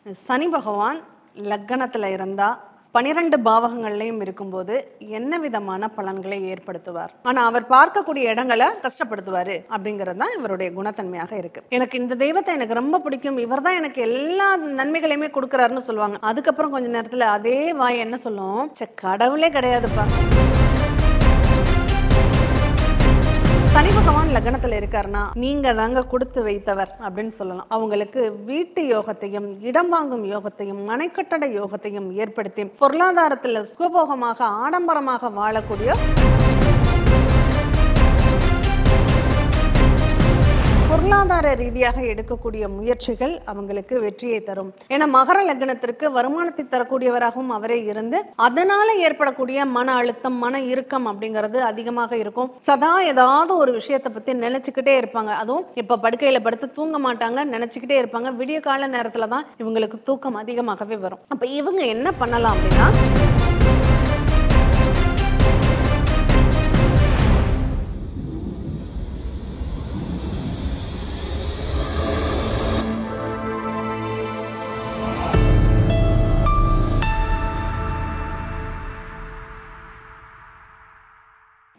சனி பகவான் லக்னத்தில் இருந்தால் 12 பாவகங்கள்லையும் இருக்கும்போது என்ன விதமான பலன்களை ஏற்படுத்துவார்? ஆனால் அவர் பார்க்கக்கூடிய இடங்களை கஷ்டப்படுத்துவார் அப்படிங்கிறது தான் இவருடைய குணத்தன்மையாக இருக்கு. எனக்கு இந்த தெய்வத்தை எனக்கு ரொம்ப பிடிக்கும், இவர் தான் எனக்கு எல்லா நன்மைகளையுமே கொடுக்குறாருன்னு சொல்லுவாங்க. அதுக்கப்புறம் கொஞ்ச நேரத்தில் அதே வாய் என்ன சொல்லும், கடவுளே கிடையாதுப்பா. சனி பகவான் லக்னத்தில் இருக்காருன்னா நீங்க தாங்க கொடுத்து வைத்தவர் அப்படின்னு சொல்லலாம். அவங்களுக்கு வீட்டு யோகத்தையும் இடம் வாங்கும் யோகத்தையும் மனைக்கட்டட யோகத்தையும் ஏற்படுத்தி பொருளாதாரத்தில் சுகபோகமாக ஆடம்பரமாக வாழக்கூடிய பொருளாதார ரீதியாக எடுக்கக்கூடிய முயற்சிகள் அவங்களுக்கு வெற்றியை தரும். ஏன்னா மகர லக்னத்திற்கு வருமானத்தை தரக்கூடியவராகவும் அவரே இருந்து அதனால ஏற்படக்கூடிய மன அழுத்தம் மன இறுக்கம் அப்படிங்கிறது அதிகமாக இருக்கும். சதா ஏதாவது ஒரு விஷயத்தை பத்தி நினைச்சுக்கிட்டே இருப்பாங்க. அதுவும் இப்ப படுக்கையில படுத்து தூங்க மாட்டாங்க, நினைச்சுக்கிட்டே இருப்பாங்க. விடிய கால நேரத்துல தான் இவங்களுக்கு தூக்கம் அதிகமாகவே வரும். அப்ப இவங்க என்ன பண்ணலாம் அப்படின்னா,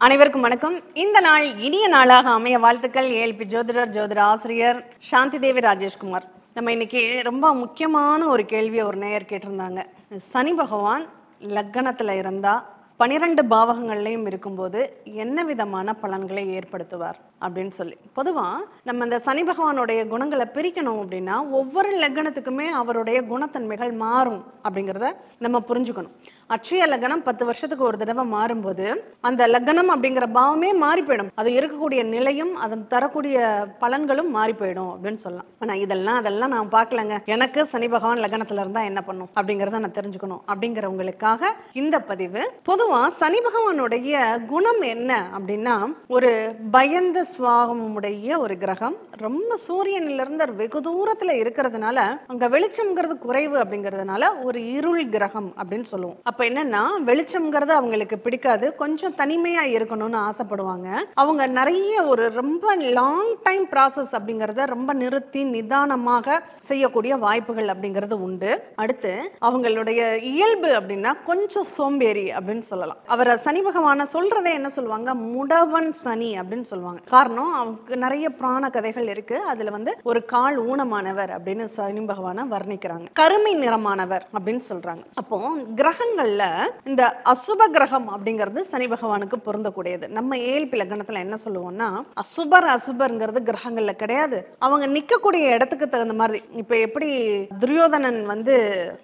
அனைவருக்கும் வணக்கம். இந்த நாள் இனிய நாளாக அமைய வாழ்த்துக்கள். ஏஎல்பி ஜோதிடர் ஜோதிட ஆசிரியர் சாந்தி தேவி ராஜேஷ்குமார். நம்ம இன்னைக்கு ரொம்ப முக்கியமான ஒரு கேள்வியை ஒரு நேயர் கேட்டிருந்தாங்க. சனி பகவான் லக்னத்தில் இருந்தால் 12 பாவகங்கள்லையும் இருக்கும்போது என்ன விதமான பலன்களை ஏற்படுத்துவார் அப்படின்னு சொல்லி. பொதுவாக நம்ம இந்த சனி பகவானுடைய குணங்களை பிரிக்கணும் அப்படின்னா ஒவ்வொரு லக்னத்துக்குமே அவருடைய குணத்தன்மைகள் மாறும் அப்படிங்கிறத நம்ம புரிஞ்சுக்கணும். அட்சய லக்னம் 10 வருஷத்துக்கு ஒரு தடவை மாறும்போது அந்த லக்னம் அப்படிங்கிற பாவமே மாறி போயிடும். அது இருக்கக்கூடிய நிலையும் அதன் தரக்கூடிய பலன்களும் மாறி போயிடும் அப்படின்னு சொல்லலாம். ஆனால் அதெல்லாம் நான் பார்க்கலங்க, எனக்கு சனி பகவான் லக்னத்துல இருந்தா என்ன பண்ணும் அப்படிங்கிறத நான் தெரிஞ்சுக்கணும் அப்படிங்கிறவங்களுக்காக இந்த பதிவு. பொதுவாக சனி பகவானுடைய குணம் என்ன அப்படின்னா, ஒரு பயந்த சுவாகமுடைய ஒரு கிரகம், ரொம்ப சூரியனிலிருந்து வெகு தூரத்துல இருக்கிறதுனால அங்க வெளிச்சம்ங்கிறது குறைவு அப்படிங்கிறதுனால ஒரு இருள் கிரகம் அப்படின்னு சொல்லுவோம். அப்ப என்னன்னா, வெளிச்சம்ங்கிறது அவங்களுக்கு பிடிக்காது, கொஞ்சம் தனிமையா இருக்கணும்னு ஆசைப்படுவாங்க. அவங்க நிறைய ஒரு ரொம்ப லாங் டைம் ப்ராசஸ் அப்படிங்கிறத ரொம்ப நிறுத்தி நிதானமாக செய்யக்கூடிய வாய்ப்புகள் அப்படிங்கிறது உண்டு. அடுத்து அவங்களுடைய இயல்பு அப்படின்னா கொஞ்சம் சோம்பேறி அப்படின்னு சொல்லலாம். அவரை சனி பகவான சொல்றதே என்ன சொல்லுவாங்க, முடவன் சனி அப்படின்னு சொல்லுவாங்க. காரணம், அவங்களுக்கு நிறைய புராண கதைகள் இருக்கு. அதுல ஒரு கால் ஊனமானவர் அப்படின்னு சனி பகவான வர்ணிக்கிறாங்க. கருமை நிறமானவர் அப்படின்னு சொல்றாங்க. அப்போ கிரகங்கள்ல இந்த அசுப கிரகம் அப்படிங்கிறது சனி பகவானுக்கு பொருந்தக்கூடியது. நம்ம ஏஎல்பி லக்னத்துல என்ன சொல்லுவோம்னா, அசுபர்ங்கிறது கிரகங்கள்ல கிடையாது, அவங்க நிக்கக்கூடிய இடத்துக்கு தகுந்த மாதிரி. இப்ப எப்படி துரியோதனன்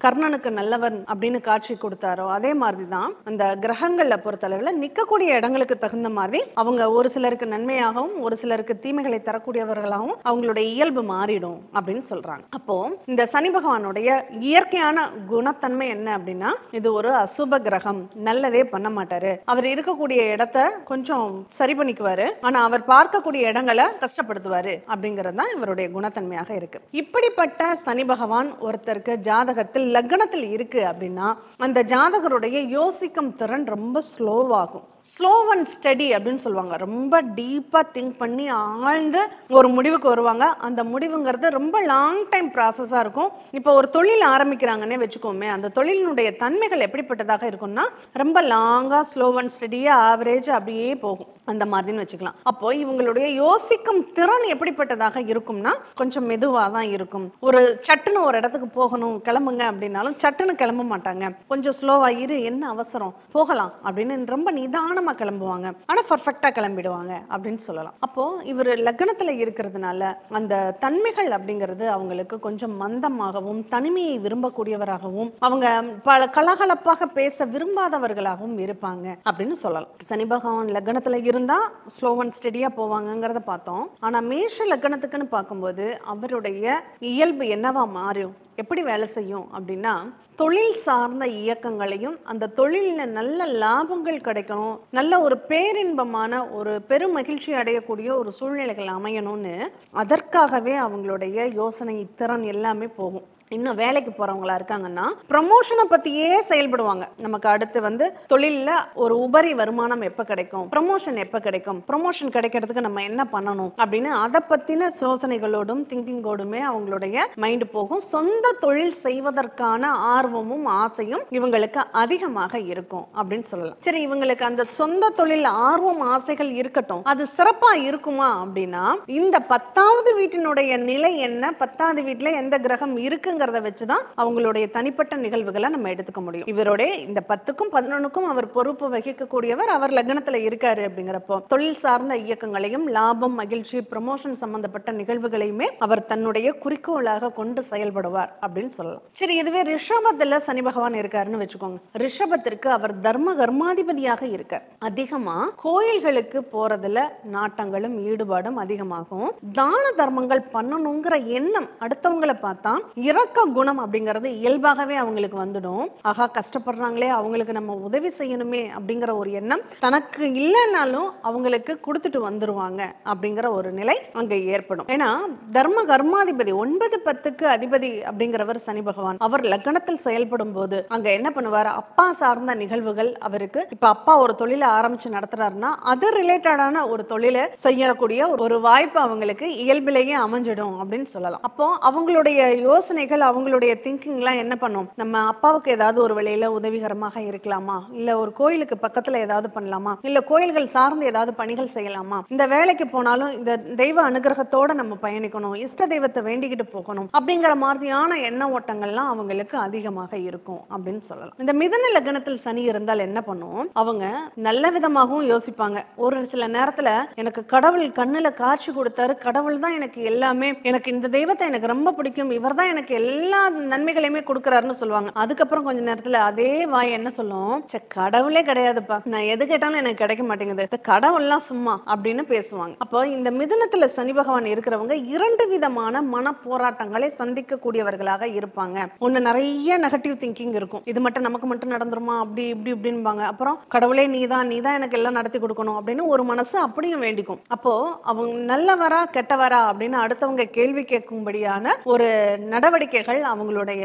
கர்ணனுக்கு நல்லவன் அப்படின்னு காட்சி கொடுத்தாரோ அதே மாதிரிதான் அந்த கிரகங்கள்ல பொறுத்தளவுல நிக்கக்கூடிய இடங்களுக்கு தகுந்த மாதிரி அவங்க ஒரு சிலருக்கு நன்மையாகவும் ஒரு சிலருக்கு தீமைகளை தரக்கூடியவர்களாகவும் அவங்களுடைய இயல்பு மாறிடும் அப்படின்னு சொல்றாங்க. அப்போ இந்த சனி பகவானுடைய இயற்கையான குணத்தன்மை என்ன அப்படின்னா, இது ஒரு அசுப கிரகம், நல்லதே பண்ண மாட்டாரு, அவர் இருக்கக்கூடிய இடத்த கொஞ்சம் சரி பண்ணிக்குவாரு, ஆனா அவர் பார்க்கக்கூடிய இடங்களை கஷ்டப்படுத்துவாரு அப்படிங்கிறது தான் இவருடைய குணத்தன்மையாக இருக்கு. இப்படிப்பட்ட சனி பகவான் ஒருத்தருக்கு ஜாதகத்தில் லக்னத்தில் இருக்கு அப்படின்னா அந்த ஜாதகருடைய யோசிக்கும் திறன் ரொம்ப ஸ்லோவாகும். ஸ்லோ அண்ட் ஸ்டடி அப்படின்னு சொல்லுவாங்க. ரொம்ப டீப்பா திங்க் பண்ணி ஆழ்ந்து ஒரு முடிவுக்கு வருவாங்க. அந்த முடிவுங்கிறது ரொம்ப லாங் டைம் ப்ராசஸா இருக்கும். இப்போ ஒரு தொழில் ஆரம்பிக்கிறாங்கன்னே வச்சுக்கோமே, அந்த தொழிலினுடைய தன்மைகள் எப்படிப்பட்டதாக இருக்கும்னா ரொம்ப லாங்கா ஸ்லோ அண்ட் ஸ்டடியா ஆவரேஜ் அப்படியே போகும், அந்த மாதிரின்னு வச்சுக்கலாம். அப்போ இவங்களுடைய யோசிக்கும் திறன் எப்படிப்பட்டதாக இருக்கும்னா கொஞ்சம் மெதுவாக தான் இருக்கும். ஒரு சட்டுன்னு ஒரு இடத்துக்கு போகணும் கிளம்புங்க அப்படின்னாலும் சட்டுன்னு கிளம்ப மாட்டாங்க, கொஞ்சம் ஸ்லோவா இரு, என்ன அவசரம், போகலாம் அப்படின்னு ரொம்ப நிதானமா கிளம்புவாங்க. ஆனா பர்ஃபெக்டா கிளம்பிடுவாங்க அப்படின்னு சொல்லலாம். அப்போ இவர் லக்னத்துல இருக்கிறதுனால அந்த தன்மைகள் அப்படிங்கிறது அவங்களுக்கு கொஞ்சம் மந்தமாகவும் தனிமையை விரும்பக்கூடியவராகவும் அவங்க பல கலகலப்பாக பேச விரும்பாதவர்களாகவும் இருப்பாங்க அப்படின்னு சொல்லலாம். சனி பகவான் லக்னத்துல இருந்தா ஸ்லோ அண்ட் ஸ்டெடியா போவாங்கிறத பார்த்தோம். ஆனா மேஷ லக்னத்துக்குன்னு பார்க்கும்போது அவருடைய இயல்பு என்னவா மாறும், எப்படி வேலை செய்யும் அப்படின்னா, தொழில் சார்ந்த இயக்கங்களையும் அந்த தொழிலில் நல்ல லாபங்கள் கிடைக்கணும், நல்ல ஒரு பேரின்பமான ஒரு பெரும் மகிழ்ச்சி அடையக்கூடிய ஒரு சூழ்நிலைகள் அமையணும்னு அதற்காகவே அவங்களுடைய யோசனை திறன் எல்லாமே போகும். இன்னும் வேலைக்கு போறவங்களா இருக்காங்கன்னா ப்ரமோஷனை பத்தியே செயல்படுவாங்க. நமக்கு அடுத்து வந்து தொழில்ல ஒரு உபரி வருமானம் எப்ப கிடைக்கும், ப்ரமோஷன் எப்ப கிடைக்கும், ப்ரமோஷன் கிடைக்கிறதுக்கு நம்ம என்ன பண்ணணும் அப்படின்னு அதை பத்தின யோசனைகளோடும் திங்கிங்கோடுமே அவங்களுடைய மைண்ட் போகும். சொந்த தொழில் செய்வதற்கான ஆர்வமும் ஆசையும் இவங்களுக்கு அதிகமாக இருக்கும் அப்படின்னு சொல்லலாம். சரி, இவங்களுக்கு அந்த சொந்த தொழில் ஆர்வம் ஆசைகள் இருக்கட்டும், அது சிறப்பா இருக்குமா அப்படின்னா இந்த 10வது வீட்டினுடைய நிலை என்ன, 10வது வீட்டுல எந்த கிரகம் இருக்குங்கிறத வச்சுதான் அவங்களுடைய தனிப்பட்ட நிகழ்வுகளை நம்ம எடுத்துக்க முடியும். இவருடைய இந்த 10க்கும் 11க்கும் அவர் பொறுப்பு வகிக்கக்கூடியவர், அவர் லக்னத்துல இருக்காரு அப்படிங்கிறப்போ தொழில் சார்ந்த இயக்கங்களையும் லாபம் மகிழ்ச்சி ப்ரமோஷன் சம்பந்தப்பட்ட நிகழ்வுகளையுமே அவர் தன்னுடைய குறிக்கோளாக கொண்டு செயல்படுவார் அப்படின்னு சொல்லலாம். சரி, இதுவே ரிஷபத்துல சனி பகவான் இருக்காருன்னு வச்சுக்கோங்க. ரிஷபத்திற்கு அவர் தர்ம கர்மாதிபதியாக இருக்கார். அதிகமா கோயில்களுக்கு போறதுல நாட்டங்களும் ஈடுபாடும் அதிகமாகும். தான தர்மங்கள் பண்ணணுங்கிற எண்ணம், அடுத்தவங்களை பார்த்தா இரக்க குணம் அப்படிங்கிறது இயல்பாகவே அவங்களுக்கு வந்துடும். ஆகா, கஷ்டப்படுறாங்களே, அவங்களுக்கு நம்ம உதவி செய்யணுமே அப்படிங்கிற ஒரு எண்ணம் தனக்கு இல்லைனாலும் அவங்களுக்கு கொடுத்துட்டு வந்துருவாங்க அப்படிங்கிற ஒரு நிலை அங்க ஏற்படும். ஏன்னா தர்ம கர்மாதிபதி 9 10க்கு அதிபதி அப்படிங்கிறவர் சனி பகவான். அவர் லக்னத்தில் செயல்படும் போது அங்க என்ன பண்ணுவார், அப்பா சார்ந்த நிகழ்வுகள் அவருக்கு, இப்ப அப்பா ஒரு தொழிலை ஆரம்பிச்சு நடத்துறாருன்னா அது ரிலேட்டடான ஒரு தொழிலை செய்யக்கூடிய ஒரு வாய்ப்பு அவங்களுக்கு இயல்பிலேயே அமைஞ்சிடும் அப்படின்னு சொல்லலாம். அப்போ அவங்களுடைய யோசனைகள் அவங்களுடைய திங்கிங்லாம் என்ன பண்ணும், நம்ம அப்பாவுக்கு ஏதாவது ஒரு வேளையில உதவிகரமாக இருக்கலாமா, இல்ல ஒரு கோயிலுக்கு பக்கத்துல ஏதாவது பண்ணலாமா, இல்ல கோயில்கள் சார்ந்து ஏதாவது பணிகள் செய்யலாமா, இந்த வேலைக்கு போனாலும் இந்த தெய்வ அனுகிரகத்தோட நம்ம பயணிக்கணும், இஷ்ட தெய்வத்தை வேண்டிக்கிட்டு போகணும் அப்படிங்கிற மாதிரியான எண்ண ஓட்டங்கள்லாம் அவங்களுக்கு அதிகமாக இருக்கும் அப்படின்னு சொல்லலாம். இந்த மிதுன லக்னத்தில் சனி இருந்தால் என்ன பண்ணும், அவங்க நல்ல விதமாகவும் யோசிப்பாங்க. ஒரு சில நேரத்துல எனக்கு கடவுள் கண்ணுல காட்சி கொடுத்தாரு, கடவுள் தான் எனக்கு எல்லாமே, எனக்கு இந்த தெய்வத்தை எனக்கு ரொம்ப பிடிக்கும், இவர் தான் எனக்கு எல்லா நன்மைகளையுமே கொடுக்கறாருன்னு சொல்லுவாங்க. அதுக்கப்புறம் கொஞ்ச நேரத்துல அதே வாய் என்ன சொல்லும், கடவுளே கிடையாதுப்பா, நான் எது கேட்டாலும் எனக்கு கிடைக்க மாட்டேங்குது, கடவுள்லாம் சும்மா அப்படின்னு பேசுவாங்க. அப்போ இந்த மிதுனத்துல சனி பகவான் இருக்கிறவங்க 2 விதமான மன போராட்டங்களை சந்திக்க கூடியவர்களாக இருப்பாங்க. ஒண்ணு, நிறைய நெகட்டிவ் திங்கிங் இருக்கும், இது மட்டும் நமக்கு மட்டும் நடந்துருமா அப்படி இப்படி இப்படின்பாங்க. அப்புறம் கடவுளே நீதான் எனக்கு எல்லாம் நடத்தி கொடுக்கணும் அப்படின்னு ஒரு மனசு அப்படியும் வேண்டிக்கும். அப்போ அவங்க நல்லவரா கெட்டவரா அப்படின்னு அடுத்தவங்க கேள்வி கேட்கும்படியான ஒரு நடவடிக்கைகள் அவங்களுடைய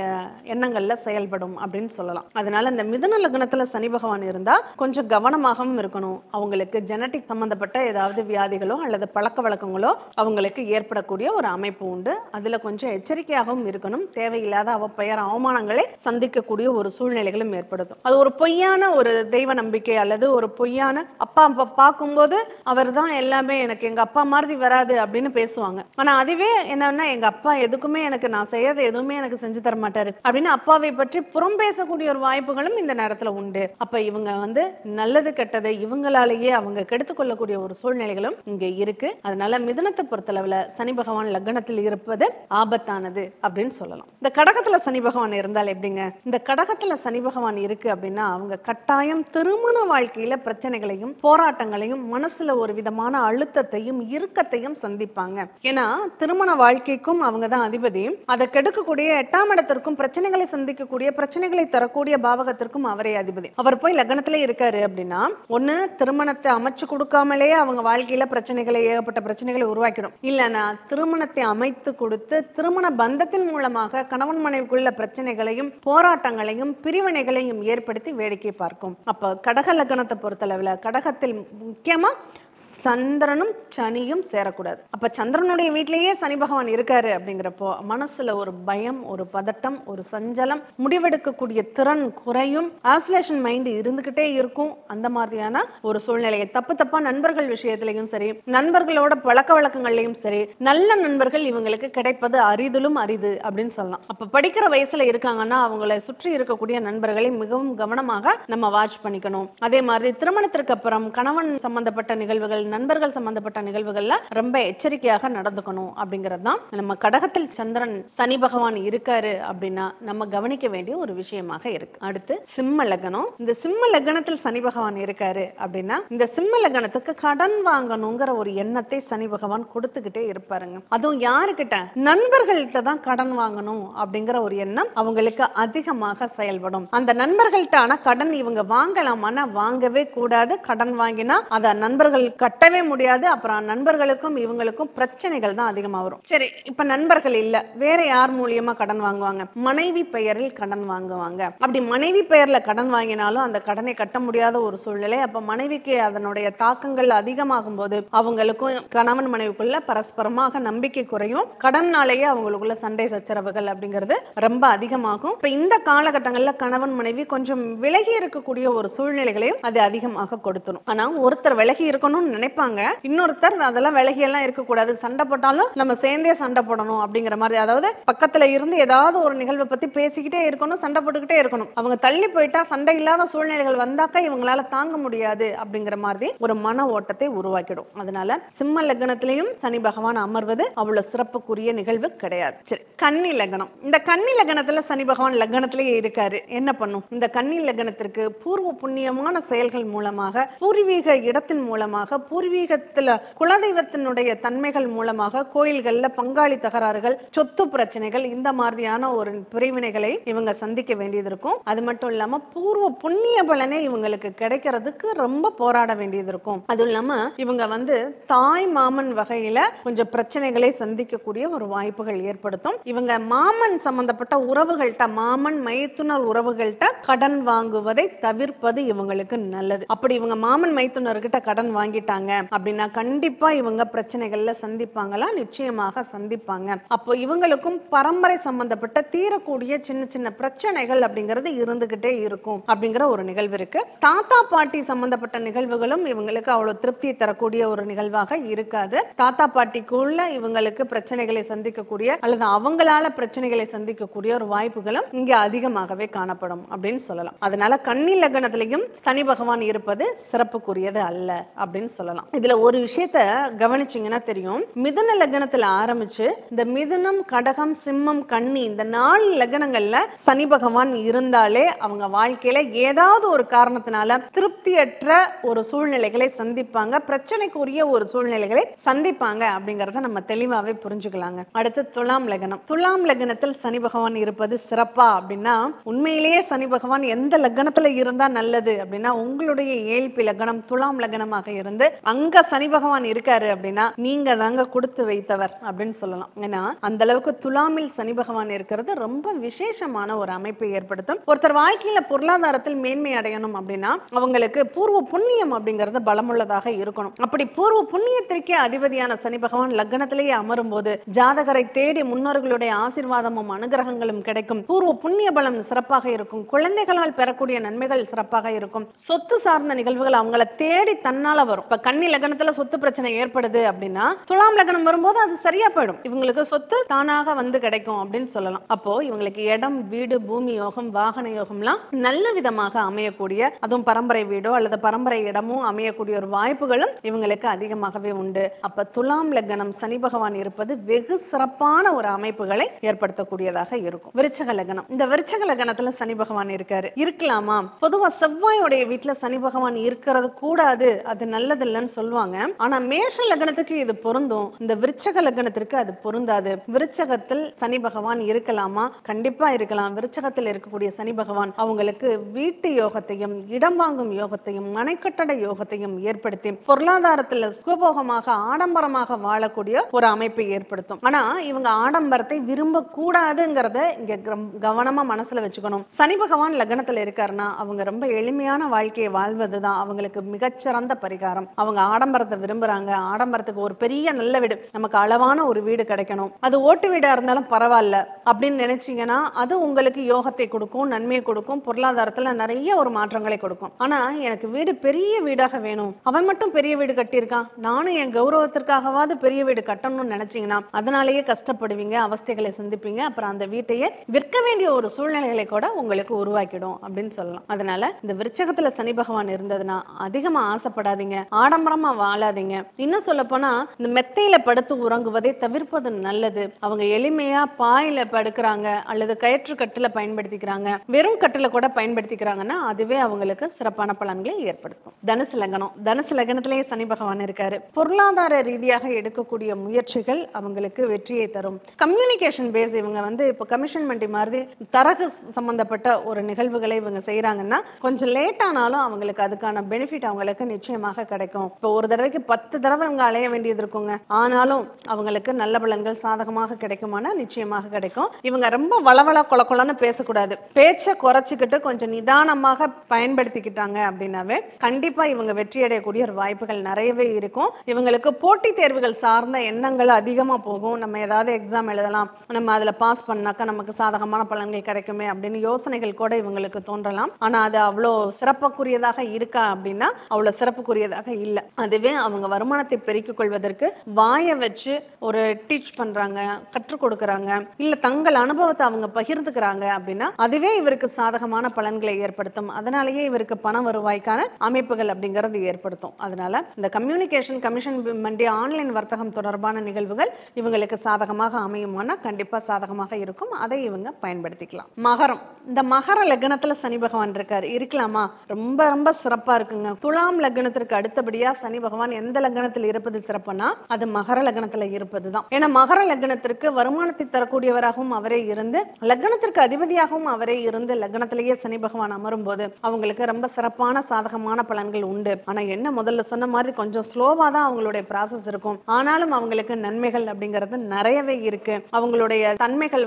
எண்ணங்கள்ல செயல்படும் அப்படின்னு சொல்லலாம். அதனால இந்த மிதுன லக்னத்துல சனி பகவான் இருந்தா கொஞ்சம் கவனமாகவும் இருக்கணும். அவங்களுக்கு ஜெனட்டிக் சம்பந்தப்பட்ட ஏதாவது வியாதிகளோ அல்லது பழக்க வழக்கங்களோ அவங்களுக்கு ஏற்படக்கூடிய ஒரு அமைப்பு உண்டு. அதுல கொஞ்சம் எச்சரிக்கையாகவும் இருக்கணும். தேவையில்லாத பெயர் அவமானங்களை சந்திக்கக்கூடிய ஒரு சூழ்நிலைகளும் ஏற்படுத்தும். அது ஒரு பொய்யான ஒரு தெய்வ நம்பிக்கை அல்லது ஒரு பொய்யான அப்பா பார்க்கும்போது அவர் தான் எல்லாமே, எனக்கு எங்க அப்பா மாதிரி வராது அப்படின்னு பேசுவாங்க. ஆனா அதுவே என்னன்னா, எங்க அப்பா எதுக்குமே எனக்கு, நான் செய்யறது எதுவுமே எனக்கு செஞ்சு தர மாட்டாரு அப்படின்னு அப்பாவை பற்றி புறம் பேசக்கூடிய ஒரு வாய்ப்புகளும் இந்த நேரத்துல உண்டு. அப்ப இவங்க வந்து நல்லது கெட்டதை இவங்களாலேயே அவங்க கெடுத்துக் கொள்ளக்கூடிய ஒரு சூழ்நிலைகளும் இங்க இருக்கு. அதனால மிதுனத்தை பொறுத்தளவுல சனி பகவான் லக்னத்தில் இருப்பது ஆபத்தானது அப்படின்னு சொல்லலாம். இந்த கடகத்துல சனி பகவான் இருந்தால் எப்படிங்க, இந்த கடகத்துல சனி பகவான் இருக்கு அப்படின்னா அவங்க கட்டாயம் திருமண வாழ்க்கையில பிரச்சனைகளையும் போராட்டங்களையும் மனசுல ஒரு விதமான அழுத்தத்தையும் இறுக்கத்தையும் சந்திப்பாங்க. ஏன்னா திருமண வாழ்க்கைக்கும் அவங்க தான் அதிபதி, அதை கெடுக்கக்கூடிய 8ஆம் இடத்திற்கும் பிரச்சனைகளை சந்திக்கக்கூடிய பிரச்சனைகளை தரக்கூடிய பாவகத்திற்கும் அவரே அதிபதி. அவர் போய் லக்னத்திலே இருக்காரு அப்படின்னா ஒண்ணு திருமணத்தை அமைச்சு கொடுக்காமலே அவங்க வாழ்க்கையில பிரச்சனைகளை, ஏகப்பட்ட பிரச்சனைகளை உருவாக்கிடும். இல்லைன்னா திருமணத்தை அமைத்து கொடுத்து திருமண பந்தத்தின் மூலமாக கணவன் மனைவிக்குள்ள பிரச்சனைகளையும் போராட்டங்களையும் பிரிவினைகளையும் ஏற்படுத்தி வேடிக்கை பார்க்கும். அப்ப கடக லக்னத்தை பொறுத்தளவுல கடகத்தில் முக்கியமா சந்திரனும் சனியும் சேரக்கூடாது. அப்ப சந்திரனுடைய வீட்டிலேயே சனி பகவான் இருக்காரு அப்படிங்கிறப்போ மனசுல ஒரு பயம், ஒரு பதட்டம், ஒரு சஞ்சலம், முடிவெடுக்கக்கூடிய திறன் குறையும், ஆசோலேஷன் மைண்ட் இருந்துகிட்டே இருக்கும். அந்த மாதிரியான ஒரு சூழ்நிலையை தப்பா நண்பர்கள் விஷயத்திலையும் சரி, நண்பர்களோட பழக்க வழக்கங்கள்லையும் சரி, நல்ல நண்பர்கள் இவங்களுக்கு கிடைப்பது அரிதிலும் அரிது அப்படின்னு சொல்லலாம். அப்ப படிக்கிற வயசுல இருக்காங்கன்னா அவங்களை சுற்றி இருக்கக்கூடிய நண்பர்களை மிகவும் கவனமாக நம்ம வாட்ச் பண்ணிக்கணும். அதே மாதிரி திருமணத்திற்கு அப்புறம் கணவன் சம்பந்தப்பட்ட நிகழ்வுகள், நண்பர்கள் சம்பந்தப்பட்ட நிகழ்வுகள்ல ரொம்ப எச்சரிக்கையாக நடந்துக்கணும் அப்படிங்கிறது தான் நம்ம கடகத்தில் சந்திரன் சனி பகவான் இருக்காரு அப்படின்னா நம்ம கவனிக்க வேண்டிய ஒரு விஷயமாக இருக்கு. அடுத்து சிம்ம லக்னம். இந்த சிம்ம லக்னத்தில் சனி பகவான் இருக்காரு அப்படின்னா இந்த சிம்ம லக்னத்துக்கு கடன் வாங்கணுங்கிற ஒரு எண்ணத்தை சனி பகவான் கொடுத்துக்கிட்டே இருப்பாருங்க. அதுவும் யாருக்கிட்ட, நண்பர்கள்ட்ட தான் கடன் வாங்கணும் அப்படிங்கிற ஒரு எண்ணம் அவங்களுக்கு அதிகமாக செயல்படும். அந்த நண்பர்கள்ட்ட ஆனா கடன் இவங்க வாங்கலாமான்னா வாங்கவே கூடாது. கடன் வாங்கினா அத நண்பர்கள் கட்டவே முடியாது. அப்புறம் நண்பர்களுக்கும் இவங்களுக்கும் பிரச்சனைகள் தான் அதிகமா வரும். சரி, இப்ப நண்பர்கள் இல்ல, வேற யார் மூலியமா கடன் வாங்குவாங்க? மனைவி பெயரில் கடன் வாங்குவாங்க. அப்படி மனைவி பெயர்ல கடன் வாங்கினாலும் அந்த கடனை கட்ட முடியாத ஒரு சூழ்நிலை. அப்ப மனைவிக்கு அதனுடைய தாக்கங்கள் அதிகமாகும் போது அவங்களுக்கும் கணவன் மனைவிக்குள்ள பரஸ்பரமாக நம்பிக்கை குறையும். கடன்னாலேயே அவங்களுக்குள்ள சண்டை சச்சரவுகள் அப்படிங்கிறது ரொம்ப அதிகமாகும். இப்ப இந்த காலகட்டங்கள்ல கணவன் மனைவி கொஞ்சம் விலகி இருக்கக்கூடிய ஒரு சூழ்நிலைகளையும் அது அதிகமாக கொடுத்துரும். ஆனா ஒருத்தர் விலகி இருக்கணும்னு நினைப்பாங்க, இன்னொருத்தர் அதெல்லாம் விலகி எல்லாம் இருக்கக்கூடாது, சண்டை போட்டாலும் நம்ம சேர்ந்தே சண்டை போடணும் அப்படிங்கிற மாதிரி. அதாவது பக்கத்துல இருந்து ஏதாவது ஒரு நிகழ்வை பத்தி பேசிக்கிட்டே இருக்கணும், சண்டை போட்டுக்கிட்டே இருக்கணும். அவங்க தள்ளி போயிட்டா சண்டை இல்லாத சூழ்நிலைகள் வந்தாக்கா இவங்களால தாங்க முடியாது அப்படிங்கிற மாதிரி ஒரு மன ஓட்டத்தை உருவாக்கிடும். அதனால சிம்ம லக்னத்திலையும் சனி பகவான் அமர்வது அவ்வளவு சிறப்புக்குரிய நிகழ்வு கிடையாது. சரி, கன்னி லக்னம். இந்த கன்னி லக்னத்துல சனி பகவான் லக்னத்திலேயே இருக்காரு, என்ன பண்ணும்? இந்த கன்னி லக்னத்திற்கு பூர்வ புண்ணியமான செயல்கள் மூலமாக, பூர்வீக இடத்தின் மூலமாக, பூர்வீகத்துல குலதெய்வத்தினுடைய தன்மைகள் மூலமாக, கோயில்கள்ல பங்காளி தகராறுகள், சொத்து பிரச்சனைகள், இந்த மாதிரியான ஒரு பிரிவினைகளை இவங்க சந்திக்க வேண்டியது இருக்கும். அது மட்டும் இல்லாம பூர்வ புண்ணிய பலனே இவங்களுக்கு கிடைக்கிறதுக்கு ரொம்ப போராட வேண்டியது இருக்கும். அதுவும் இல்லாம இவங்க தாய் மாமன் வகையில கொஞ்சம் பிரச்சனைகளை சந்திக்கக்கூடிய ஒரு வாய்ப்புகள் ஏற்படுத்தும். இவங்க மாமன் சம்பந்தப்பட்ட உறவுகள்கிட்ட, மாமன் மைத்துனர் உறவுகள்கிட்ட கடன் வாங்குவதை தவிர்ப்பது இவங்களுக்கு நல்லது. அப்படி இவங்க மாமன் மைத்துனர்கிட்ட கடன் வாங்கிட்டாங்க அப்படின்னா கண்டிப்பா இவங்க பிரச்சனைகள்ல சந்திப்பாங்களா? நிச்சயமாக சந்திப்பாங்க. அப்போ இவங்களுக்கும் பரம்பரை சம்பந்தப்பட்ட தீரக்கூடிய சின்ன சின்ன பிரச்சனைகள் அப்படிங்கிறது இருந்துகிட்டே இருக்கும் அப்படிங்கிற ஒரு நிகழ்வு இருக்கு. தாத்தா பாட்டி சம்பந்தப்பட்ட நிகழ்வுகளும் இவங்களுக்கு அவ்வளவு திருப்தி தரக்கூடிய ஒரு நிகழ்வாக இருக்காது. தாத்தா பாட்டிக்குள்ள இவங்களுக்கு பிரச்சனைகளை சந்திக்கக்கூடிய அல்லது அவங்களால பிரச்சனைகளை சந்திக்கக்கூடிய ஒரு வாய்ப்புகளும் இங்க அதிகமாகவே காணப்படும் அப்படின்னு சொல்லலாம். அதனால கன்னி லக்னத்திலையும் சனி பகவான் இருப்பது சிறப்புக்குரியது அல்ல அப்படின்னு சொல்லலாம். இதுல ஒரு விஷயத்த கவனிச்சீங்கன்னா தெரியும், மிதுன லக்னத்துல ஆரம்பிச்சு இந்த மிதுனம், கடகம், சிம்மம், கன்னி இந்த 4 லக்னங்கள்ல சனி பகவான் இருந்தாலே அவங்க வாழ்க்கையில ஏதாவது ஒரு காரணத்தினால திருப்தியற்ற ஒரு சூழ்நிலைகளை சந்திப்பாங்க, பிரச்சனைக்குரிய ஒரு சூழ்நிலைகளை சந்திப்பாங்க அப்படிங்கறத நம்ம தெளிவாவே புரிஞ்சுக்கலாங்க. அடுத்து துலாம் லக்னம். துலாம் லக்னத்தில் சனி பகவான் இருப்பது சிறப்பா அப்படின்னா, உண்மையிலேயே சனி பகவான் எந்த லக்னத்துல இருந்தா நல்லது அப்படின்னா, உங்களுடைய ஏழ்பி லக்னம் துலாம் லக்னமாக இருந்து அங்க சனி பகவான் இருக்காரு அப்படின்னா நீங்க தாங்க கொடுத்து வைத்தவர் அப்படின்னு சொல்லலாம். ஏன்னா அந்த அளவுக்கு துலாமில் சனி பகவான் இருக்கிறது ரொம்ப விசேஷமான ஒரு அமைப்பை ஏற்படுத்தும். ஒருத்தர் வாழ்க்கையில பொருளாதாரத்தில் மேன்மை அடையணும் அப்படின்னா அவங்களுக்கு பூர்வ புண்ணியம் அப்படிங்கிறது பலமுள்ளதாக இருக்கணும். அப்படி பூர்வ புண்ணியத்திற்கே அதிபதியான சனி பகவான் லக்னத்திலேயே அமரும் போது ஜாதகரை தேடி முன்னோர்களுடைய ஆசீர்வாதமும் அனுகிரகங்களும் கிடைக்கும். பூர்வ புண்ணிய பலம் சிறப்பாக இருக்கும். குழந்தைகளால் பெறக்கூடிய நன்மைகள் சிறப்பாக இருக்கும். சொத்து சார்ந்த நிகழ்வுகள் அவங்கள தேடி தன்னால வரும். இப்ப கன்னி லக்னத்துல சொத்து பிரச்சனை ஏற்படுது அப்படின்னா துலாம் லக்னம் வரும்போது அது சரியா போயிடும். இவங்களுக்கு சொத்து தானாக கிடைக்கும் அப்படின்னு சொல்லலாம். அப்போ இவங்களுக்கு இடம், வீடு, பூமி யோகம், வாகன யோகம்லாம் நல்ல விதமாக அமையக்கூடிய, அதுவும் பரம்பரை வீடோ அல்லது பரம்பரை இடமும் அமையக்கூடிய ஒரு வாய்ப்புகளும் இவங்களுக்கு அதிகமாகவே உண்டு. அப்ப துலாம் லக்னம் சனி பகவான் இருப்பது வெகு சிறப்பான ஒரு அமைப்புகளை ஏற்படுத்தக்கூடியதாக இருக்கும். விருச்சக லக்னம். இந்த விருச்சக லக்னத்துல சனி பகவான் இருக்கலாமா? பொதுவா செவ்வாயோடைய வீட்டுல சனி பகவான் இருக்கிறது கூடாது, அது நல்லது இல்லைன்னு சொல்லுவாங்க. ஆனா மேஷ லக்னத்துக்கு இது பொருந்தும், இந்த விருச்சக லக்னத்திற்கு அது பொருந்தாது. விருச்சகத்தில் சனி பகவான் இருக்கலாமா? கண்டிப்பா இருக்கலாம். விருச்சகத்தில் இருக்கக்கூடிய சனி பகவான் அவங்களுக்கு வீட்டு யோகத்தையும், இடம் வாங்கும் யோகத்தையும், மனைக்கட்டட யோகத்தையும் ஏற்படுத்தி பொருளாதாரத்தில் சுகபோகமாக ஆடம்பரமாக வாழக்கூடிய ஒரு அமைப்பை ஏற்படுத்தும். ஆனா இவங்க ஆடம்பரத்தை விரும்ப கூடாதுங்கிறத இங்க கவனமா மனசுல வச்சுக்கணும். சனி பகவான் லக்னத்துல இருக்காருன்னா அவங்க ரொம்ப எளிமையான வாழ்க்கையை வாழ்வதுதான் அவங்களுக்கு மிகச்சிறந்த பரிகாரம். அவங்க ஆடம்பரத்தை விரும்புறாங்க. ஆடம்பரத்துக்கு ஒரு பெரிய நல்ல வீடு, நமக்கு அளவான ஒரு வீடு கிடைக்கணும், அது ஓட்டு வீடா இருந்தாலும் பரவாயில்ல அப்படின்னு நினைச்சீங்கன்னா அது உங்களுக்கு யோகத்தை கொடுக்கும், நன்மையை கொடுக்கும், பொருளாதாரத்துல நிறைய ஒரு மாற்றங்களை கொடுக்கும். ஆனா எனக்கு வீடு பெரிய வீடாக வேணும், அவன் மட்டும் பெரிய வீடு கட்டியிருக்கான், நானும் என் கௌரவத்திற்காகவாது பெரிய வீடு கட்டணும்னு நினைச்சீங்கன்னா அதனாலேயே கஷ்டப்படுவீங்க, அவஸ்தைகளை சந்திப்பீங்க. அப்புறம் அந்த வீட்டையே விற்க வேண்டிய ஒரு சூழ்நிலைகளை கூட உங்களுக்கு உருவாக்கிடும் அப்படின்னு சொல்லலாம். அதனால இந்த விருச்சகத்துல சனி பகவான் இருந்ததுன்னா அதிகமா ஆசைப்படாதீங்க, ஆடம்பரமா வாழாதீங்க. இன்னும் சொல்ல போனா இந்த மெத்தையில படுத்து உறங்குவதை தவிர்ப்பது நல்லது. அவங்க எளிமையா பாயில படுக்கிறாங்க அல்லது கயிற்று கட்டுல பயன்படுத்திக்கிறாங்க, வெறும் கட்டுல கூட பயன்படுத்திக்கிறாங்கன்னா அதுவே அவங்களுக்கு சிறப்பான பலன்களை ஏற்படுத்தும். தனுசு லக்னம். தனுசு லக்னத்திலேயே சனி பகவான் இருக்காரு. பொருளாதார ரீதியாக எடுக்கக்கூடிய முயற்சிகள் அவங்களுக்கு வெற்றியை தரும். கம்யூனிகேஷன் பேஸ் இவங்க இப்போ கமிஷன் மண்டி மாதிரி தரகு சம்பந்தப்பட்ட ஒரு நிகழ்வுகளை இவங்க செய்யறாங்கன்னா கொஞ்சம் லேட் ஆனாலும் அவங்களுக்கு அதுக்கான பெனிஃபிட் அவங்களுக்கு நிச்சயமாக கிடைக்கும். கிடைக்கும். இப்போ ஒரு தடவைக்கு 10 தடவை இவங்க அலைய வேண்டியது இருக்குங்க. ஆனாலும் அவங்களுக்கு நல்ல பலன்கள் சாதகமாக கிடைக்குமானா நிச்சயமாக கிடைக்கும். இவங்க ரொம்ப வளவள கொலன்னு பேசக்கூடாது. பேச்சை குறைச்சிக்கிட்டு கொஞ்சம் நிதானமாக பயன்படுத்திக்கிட்டாங்க அப்படின்னாவே கண்டிப்பா இவங்க வெற்றி அடையக்கூடிய ஒரு வாய்ப்புகள் நிறையவே இருக்கும். இவங்களுக்கு போட்டித் தேர்வுகள் சார்ந்த எண்ணங்கள் அதிகமா போகும். நம்ம ஏதாவது எக்ஸாம் எழுதலாம், நம்ம அதுல பாஸ் பண்ணாக்கா நமக்கு சாதகமான பலன்கள் கிடைக்குமே அப்படின்னு யோசனைகள் கூட இவங்களுக்கு தோன்றலாம். ஆனா அது அவ்வளோ சிறப்புக்குரியதாக இருக்கா அப்படின்னா அவ்வளோ சிறப்புக்குரியதாக இல்லை. அதுவே அவங்க வருமானத்தை பெருக்கிக் கொள்வதற்கு வாயை வச்சு ஒரு டீச் பண்றாங்க, கற்றுக் கொடுக்குறாங்க, இல்ல தங்கள் அனுபவத்தை அவங்க பகிர்ந்துக்கிறாங்க அப்படின்னா அதுவே இவருக்கு சாதகமான பலன்களை ஏற்படுத்தும். அதனாலேயே இவருக்கு பண வருவாய்க்கான அமைப்புகள் அப்படிங்கிறது ஏற்படுத்தும். அதனால இந்த கம்யூனிகேஷன் கமிஷன் மண்டி ஆன்லைன் வர்த்தகம் தொடர்பான நிகழ்வுகள் இவங்களுக்கு சாதகமாக அமையுமானா கண்டிப்பா சாதகமாக இருக்கும். அதை இவங்க பயன்படுத்திக்கலாம். மகரம், இந்த மகர லக்னத்துல சனி பகவான் இருக்கலாமா? ரொம்ப ரொம்ப சிறப்பா இருக்குங்க. துலாம் லக்னத்திற்கு அடுத்தபடியா சனி பகவான் எந்த லக்னத்தில் இருப்பது சிறப்புனா அது மகர லக்னத்துல இருப்பதுதான். ஏன்னா மகர லக்னத்திற்கு வருமானத்தை தரக்கூடியவராகவும் அவரே இருந்து லக்னத்திற்கு அதிபதியாகவும் அவரே இருந்து லக்னத்திலேயே சனி பகவான் அமரும் போது அவங்களுக்கு ரொம்ப சிறப்பான சாதகமான பலன்கள் உண்டு. ஆனா என்ன முதல்ல சொன்ன மாதிரி கொஞ்சம் ஸ்லோவா தான் அவங்களுடைய ப்ராசஸ் இருக்கும். ஆனாலும் அவங்களுக்கு நன்மைகள் அப்படிங்கிறது நிறையவே இருக்கு. அவங்களுடைய தன்மைகள்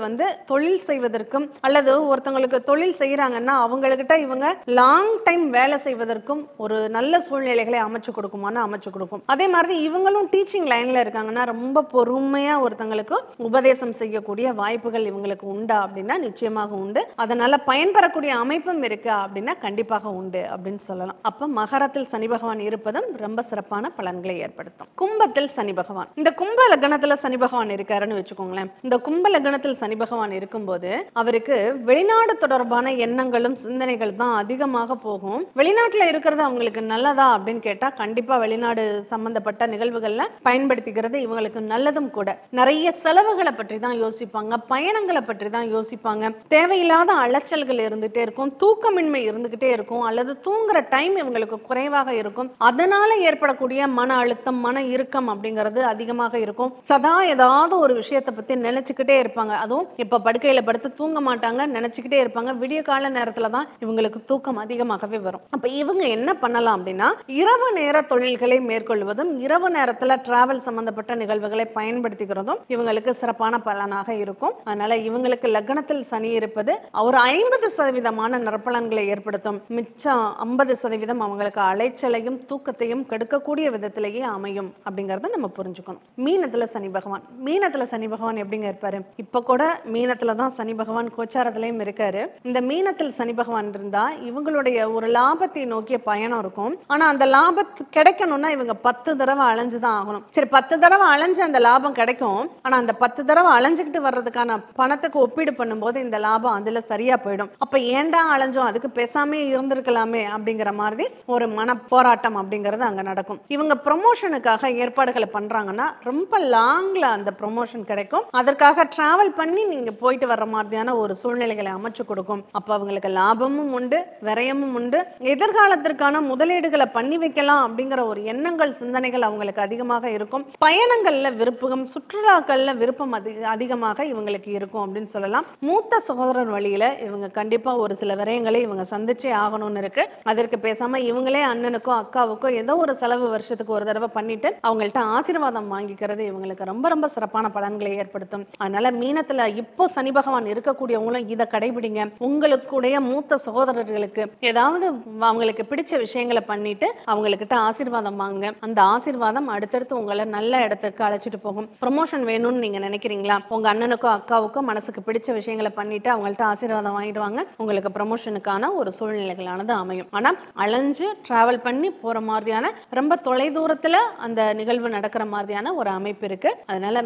தொழில் செய்வதற்கும் அல்லது ஒருத்தவங்களுக்கு தொழில் செய்யறாங்கன்னா அவங்ககிட்ட இவங்க லாங் டைம் வேலை செய்வதற்கும் ஒரு நல்ல சூழ்நிலைகளை அமைச்சு கொடுக்குமான்னு அமைச்சு கொடுக்கும். அதே மாதிரி இவங்களும் டீச்சிங் லைன்ல இருக்காங்கன்னா ரொம்ப பொறுமையா ஒருத்தங்களுக்கு உபதேசம் செய்யக்கூடிய வாய்ப்புகள் இவங்களுக்கு உண்டா அப்படின்னா நிச்சயமாக உண்டு. அதனால பயன்பெறக்கூடிய அமைப்பும் இருக்கா அப்படின்னா கண்டிப்பாக உண்டு அப்படின்னு சொல்லலாம். அப்ப மகரத்தில் சனி பகவான் இருப்பதும் ரொம்ப சிறப்பான பலன்களை ஏற்படுத்தும். கும்பத்தில் சனி பகவான், இந்த கும்ப லக்னத்துல சனி பகவான் இருக்காருன்னு வச்சுக்கோங்களேன். இந்த கும்ப லக்னத்தில் சனி பகவான் இருக்கும்போது அவருக்கு வெளிநாடு தொடர்பான எண்ணங்களும் சிந்தனைகள் தான் அதிகமாக போகும். வெளிநாட்டுல இருக்கிறது அவங்களுக்கு நல்லதா அப்படின்னு கேட்டா கண்டிப்பா வெளிநாடு சம்பந்தப்பட்ட நிகழ்வுகள்ல பயன்படுத்திக்கிறது இவங்களுக்கு நல்லதும் கூட. நிறைய செலவுகளை பற்றி தான் யோசிப்பாங்க, பயணங்களை பற்றி தான் யோசிப்பாங்க, தேவையில்லாத அலைச்சல்கள் இருந்துட்டே இருக்கும், தூக்கமின்மை இருந்துகிட்டே இருக்கும், அல்லது தூங்குற டைம் இவங்களுக்கு குறைவாக இருக்கும். அதனால ஏற்படக்கூடிய மன அழுத்தம், மன இறுக்கம் அப்படிங்கிறது அதிகமாக இருக்கும். சதா ஏதாவது ஒரு விஷயத்தை பத்தி நினைச்சுக்கிட்டே இருப்பாங்க. அதுவும் இப்ப படுக்கையில படுத்து தூங்க மாட்டாங்க, நினைச்சுக்கிட்டே இருப்பாங்க. விடிய கால நேரத்துல தான் இவங்களுக்கு தூக்கம் அதிகமாகவே வரும். அப்ப இவங்க என்ன பண்ணலாம் அப்படின்னா இரவு நேர தொழில்களை மேற்கொள்வதும் இரவு நேரத்துல டிராவல் சம்பந்தப்பட்ட நிகழ்வுகளை பயன்படுத்திக்கிறதும் இவங்களுக்கு சிறப்பான பலனாக இருக்கும். அதனால இவங்களுக்கு லக்னத்தில் சனி இருப்பது ஒரு 50% நற்பலன்களை ஏற்படுத்தும். மிச்சம் 50% அவங்களுக்கு அலைச்சலையும் தூக்கத்தையும் கெடுக்கக்கூடிய விதத்திலேயே அமையும் அப்படிங்கறத நம்ம புரிஞ்சுக்கணும். மீனத்துல சனி பகவான், மீனத்துல சனி பகவான் எப்படிங்க இருப்பாரு? இப்ப கூட மீனத்துல தான் சனி பகவான் கோச்சாரத்திலையும் இருக்காரு. இந்த மீனத்தில் சனி பகவான் இருந்தா இவங்களுடைய ஒரு லாபத்தை நோக்கிய பயணம் இருக்கும். ஆனா அந்த லாபத்து கிடைக்கணும்னா இவங்க 10 தடவை அலைஞ்சுதான் ஆகணும். சரி, 10 தடவை அலைஞ்சு அந்த லாபம் கிடைக்கும். ஆனா அந்த 10 தடவை அலைஞ்சுக்கிட்டு வர்றதுக்கான பணத்துக்கு ஒப்பீடு பண்ணும்போது இந்த லாபம் அதுல சரியா போயிடும். அப்ப ஏண்டா அலைஞ்சோம், அதுக்கு பேசாமே இருந்திருக்கலாமே அப்படிங்கிற மாதிரி ஒரு மன போராட்டம் அப்படிங்கிறது அங்க நடக்கும். இவங்க ப்ரொமோஷனுக்காக ஏற்பாடுகளை பண்றாங்கன்னா ரொம்ப லாங்ல அந்த ப்ரொமோஷன் கிடைக்கும். அதற்காக டிராவல் பண்ணி நீங்க போயிட்டு வர்ற மாதிரியான ஒரு சூழ்நிலைகளை அமைச்சு கொடுக்கும். அப்ப அவங்களுக்கு லாபமும் உண்டு, விரயமும் உண்டு. எதிர்காலத்திற்கான முதலீடுகளை பண்ணி வைக்கலாம் அப்படிங்கிற ஒரு எண்ணங்கள், சிந்தனைகள் அவங்களுக்கு அதிகமாக இருக்கும். பயணங்கள்ல விருப்பம், சுற்றுலாக்கள்ல விருப்பம் அதிகமாக இவங்களுக்கு இருக்கும் அப்படின்னு சொல்லலாம். மூத்த சகோதரர் வழியில இவங்க கண்டிப்பா ஒரு சில விரயங்களை இவங்க சந்திச்சே ஆகணும்னு இருக்கு. அதற்கு பேசாம இவங்களே அண்ணனுக்கோ அக்காவுக்கோ ஏதோ ஒரு செலவு வருஷத்துக்கு ஒரு தடவை பண்ணிட்டு அவங்கள்ட்ட ஆசீர்வாதம் வாங்கிக்கிறது இவங்களுக்கு ரொம்ப ரொம்ப சிறப்பான பலன்களை ஏற்படுத்தும். அதனால மீனத்துல இப்போ சனி பகவான் இருக்கக்கூடியவங்களும் இதை கடைபிடிங்க. உங்களுடைய மூத்த சகோதரர்களுக்கு ஏதாவது அவங்களுக்கு பிடிச்ச விஷயங்களை பண்ணிட்டு அவங்கக்கிட்ட ஆசீர்வாதம் வாங்க. அந்த ஆசீர்வாதம் அடுத்தடுத்து உங்களை நல்ல இடத்துக்கு அழைச்சிட்டு போகும். ப்ரொமோஷன் வேணும்னு நீங்க நினைக்கிறீங்களா? உங்க அண்ணனுக்கோ அக்காவுக்கோ மனசுக்கு பிடிச்ச விஷயங்களை பண்ணிட்டு அவங்கள்ட்ட ஆசீர்வாதம் வாங்கிடுவாங்க. உங்களுக்கு ப்ரமோஷனுக்கான ஒரு சூழ்நிலைகளானது அமையும். ஆனா அலைஞ்சு டிராவல் பண்ணி போற மாதிரியான ரொம்ப தொலை தூரத்துல அந்த நிகழ்வு நடக்கிற மாதிரியான ஒரு அமைப்பு இருக்கு. அதனால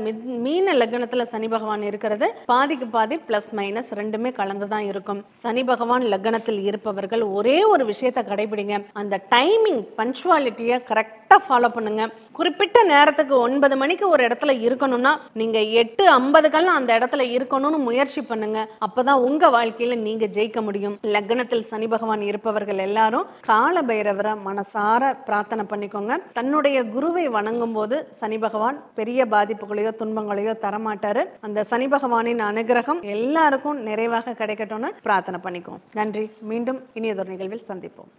மீன லக்னத்துல சனி பகவான் இருக்கிறது பாதிக்கு பாதி பிளஸ் மைனஸ் ரெண்டுமே கலந்துதான் இருக்கும். சனி பகவான் லக்னத்தில் இருப்பவர்கள் ஒரே ஒரு விஷயத்தை கடைபிடிங்க. அந்த டைமிங் பஞ்சுவாலிட்டியை கரெக்டா ஃபாலோ பண்ணுங்க. குறிப்பிட்ட நேரத்துக்கு 9 மணிக்கு ஒரு இடத்துல இருக்கணும்னா நீங்க 8:50 அந்த இடத்துல இருக்கணும்னு முயற்சி பண்ணுங்க. அப்பதான் உங்க வாழ்க்கையில நீங்க ஜெயிக்க முடியும். லக்னத்தில் சனி பகவான் இருப்பவர்கள் எல்லாரும் கால பைரவரை மனசார பிரார்த்தனை பண்ணிக்கோங்க. தன்னுடைய குருவை வணங்கும் போது சனி பகவான் பெரிய பாதிப்புகளையோ துன்பங்களையோ தரமாட்டாரு. அந்த சனி பகவானின் அனுகிரகம் எல்லாருக்கும் நிறைவாக கிடைக்கட்டும்னு பிரார்த்தனை பண்ணிக்கோம். நன்றி. மீண்டும் இனியதொரு நிகழ்வில் சந்திப்போம்.